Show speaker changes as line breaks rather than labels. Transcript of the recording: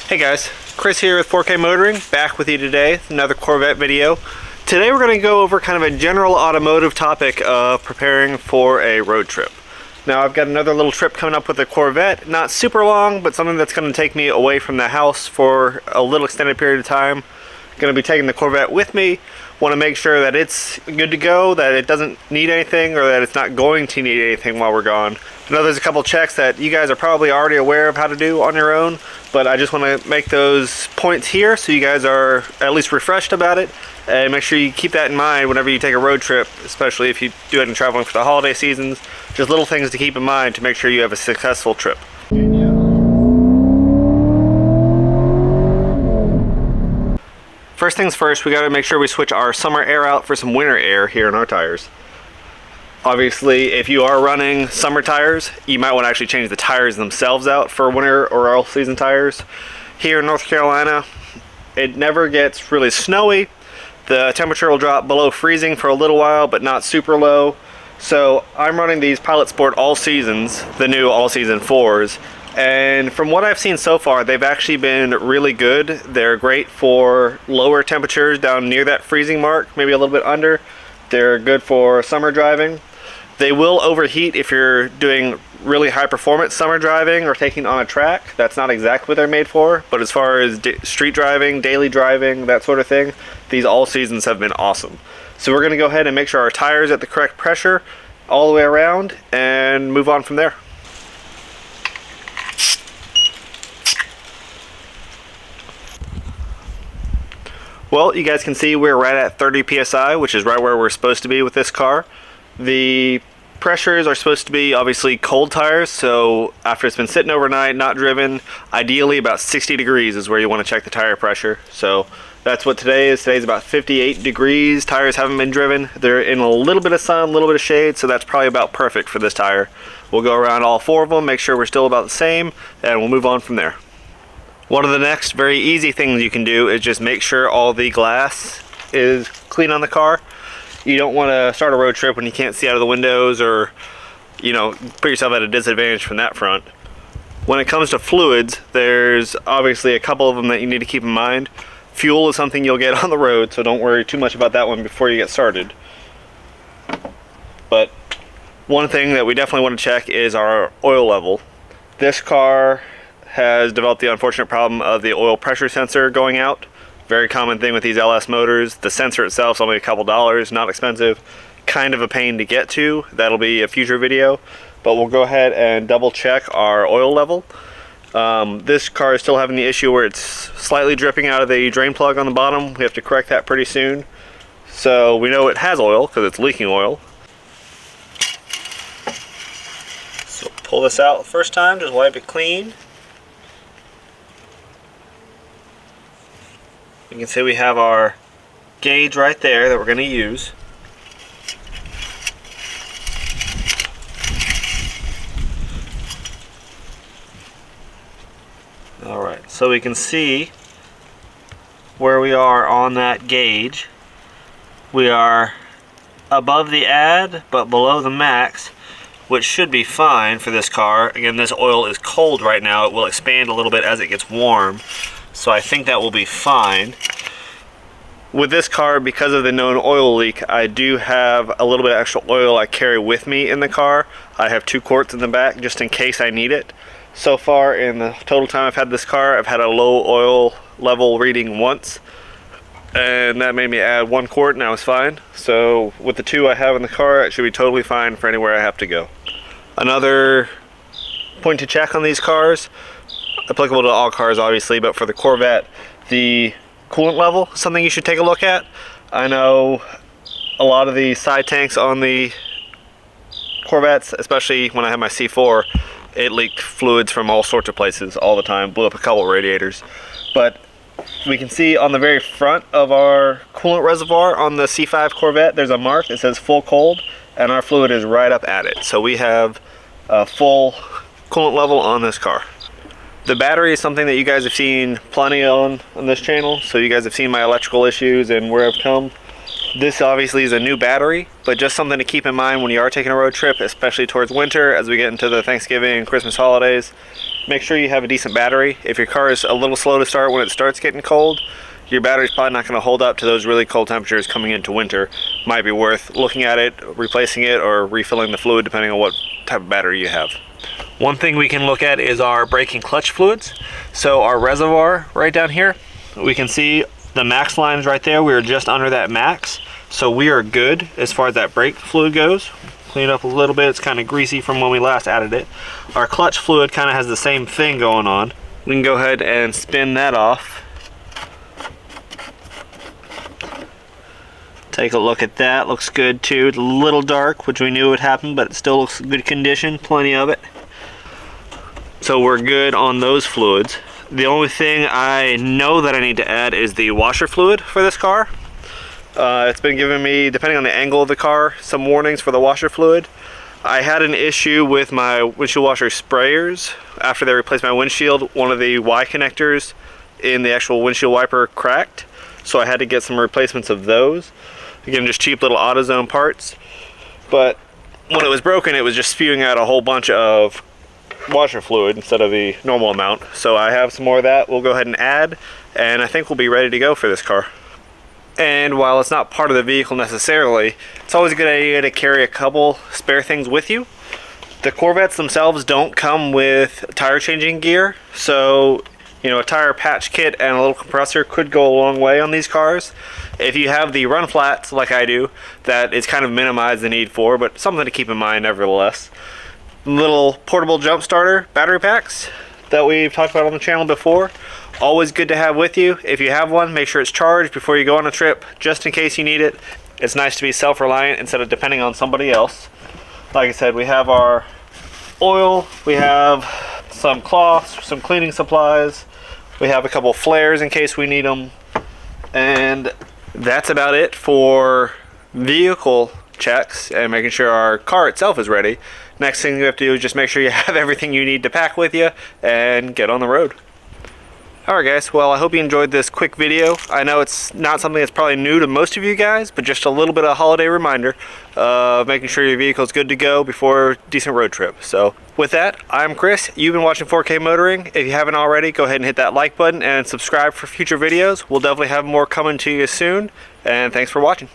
Hey guys, Chris here with 4K Motoring, back with you today, another Corvette video. Today we're going to go over kind of a general automotive topic of preparing for a road trip. Now I've got another little trip coming up with the Corvette, not super long, but something that's going to take me away from the house for a little extended period of time. Going to be taking the Corvette with me. Want to make sure that it's good to go, that it doesn't need anything, or that it's not going to need anything while we're gone. I know there's a couple checks that you guys are probably already aware of how to do on your own, but I just want to make those points here so you guys are at least refreshed about it, and make sure you keep that in mind whenever you take a road trip, especially if you do it in traveling for the holiday seasons. Just little things to keep in mind to make sure you have a successful trip. First things first, we got to make sure we switch our summer air out for some winter air here in our tires. Obviously, if you are running summer tires, you might want to actually change the tires themselves out for winter or all season tires. Here in North Carolina, it never gets really snowy. The temperature will drop below freezing for a little while, but not super low. So I'm running these Pilot Sport All Seasons, the new All Season 4s. And from what I've seen so far, they've actually been really good. They're great for lower temperatures down near that freezing mark, maybe a little bit under. They're good for summer driving. They will overheat if you're doing really high performance summer driving or taking on a track. That's not exactly what they're made for, but as far as street driving, daily driving, that sort of thing, these All Seasons have been awesome. So we're gonna go ahead and make sure our tires are at the correct pressure all the way around and move on from there. Well, you guys can see we're right at 30 psi, which is right where we're supposed to be with this car. The pressures are supposed to be obviously cold tires, so after it's been sitting overnight, not driven, ideally about 60 degrees is where you want to check the tire pressure. So that's what today is. Today's about 58 degrees. Tires haven't been driven. They're in a little bit of sun, a little bit of shade, so that's probably about perfect for this tire. We'll go around all four of them, make sure we're still about the same, and we'll move on from there. One of the next very easy things you can do is just make sure all the glass is clean on the car. You don't want to start a road trip when you can't see out of the windows, or put yourself at a disadvantage from that front. When it comes to fluids, there's obviously a couple of them that you need to keep in mind. Fuel is something you'll get on the road, so don't worry too much about that one before you get started. But one thing that we definitely want to check is our oil level. This car has developed the unfortunate problem of the oil pressure sensor going out. Very common thing with these LS motors. The sensor itself is only a couple dollars, not expensive. Kind of a pain to get to. That'll be a future video. But we'll go ahead and double check our oil level. This car is still having the issue where it's slightly dripping out of the drain plug on the bottom. We have to correct that pretty soon. So we know it has oil because it's leaking oil. So pull this out the first time, just wipe it clean. You can see we have our gauge right there that we're going to use. Alright, so we can see where we are on that gauge. We are above the add, but below the max, which should be fine for this car. Again, this oil is cold right now. It will expand a little bit as it gets warm. So I think that will be fine. With this car, because of the known oil leak, I do have a little bit of extra oil I carry with me in the car. I have 2 quarts in the back just in case I need it. So far in the total time I've had this car, I've had a low oil level reading once, and that made me add 1 quart and I was fine. So with the 2 I have in the car, it should be totally fine for anywhere I have to go. Another point to check on these cars, applicable to all cars obviously, but for the Corvette, the coolant level is something you should take a look at. I know a lot of the side tanks on the Corvettes, especially when I have my C4, it leaked fluids from all sorts of places all the time, blew up a couple radiators. But we can see on the very front of our coolant reservoir on the C5 Corvette, there's a mark that says full cold, and our fluid is right up at it. So we have a full coolant level on this car. The battery is something that you guys have seen plenty on this channel, so you guys have seen my electrical issues and where I've come. This obviously is a new battery, but just something to keep in mind when you are taking a road trip, especially towards winter as we get into the Thanksgiving and Christmas holidays. make sure you have a decent battery. If your car is a little slow to start when it starts getting cold, your battery's probably not going to hold up to those really cold temperatures coming into winter. Might be worth looking at it, replacing it, or refilling the fluid depending on what type of battery you have. One thing we can look at is our brake and clutch fluids. So our reservoir right down here, we can see the max lines right there. We are just under that max, so we are good as far as that brake fluid goes. Clean it up a little bit, it's kind of greasy from when we last added it. Our clutch fluid kind of has the same thing going on. We can go ahead and spin that off. Take a look at that, looks good too. It's a little dark, which we knew would happen, but it still looks in good condition, plenty of it. So we're good on those fluids. The only thing I know that I need to add is the washer fluid for this car. It's been giving me, depending on the angle of the car, some warnings for the washer fluid. I had an issue with my windshield washer sprayers. After they replaced my windshield, one of the Y connectors in the actual windshield wiper cracked, so I had to get some replacements of those. Again, just cheap little AutoZone parts. But when it was broken, it was just spewing out a whole bunch of washer fluid instead of the normal amount. So I have some more of that we'll go ahead and add, and I think we'll be ready to go for this car. And while it's not part of the vehicle necessarily, it's always a good idea to carry a couple spare things with you. The Corvettes themselves don't come with tire changing gear, so you know, a tire patch kit and a little compressor could go a long way on these cars. If you have the run flats like I do, that is kind of minimized the need for, but something to keep in mind nevertheless. Little portable jump starter battery packs that we've talked about on the channel before. Always good to have with you. If you have one, make sure it's charged before you go on a trip, just in case you need it. It's nice to be self-reliant instead of depending on somebody else. Like I said, we have our oil, we have some cloths, some cleaning supplies, we have a couple flares in case we need them, and that's about it for vehicle checks and making sure our car itself is ready. Next thing you have to do is just make sure you have everything you need to pack with you and get on the road. Alright guys, well I hope you enjoyed this quick video. I know it's not something that's probably new to most of you guys, but just a little bit of a holiday reminder of making sure your vehicle is good to go before a decent road trip. So with that, I'm Chris. You've been watching 4K Motoring. If you haven't already, go ahead and hit that like button and subscribe for future videos. We'll definitely have more coming to you soon, and thanks for watching.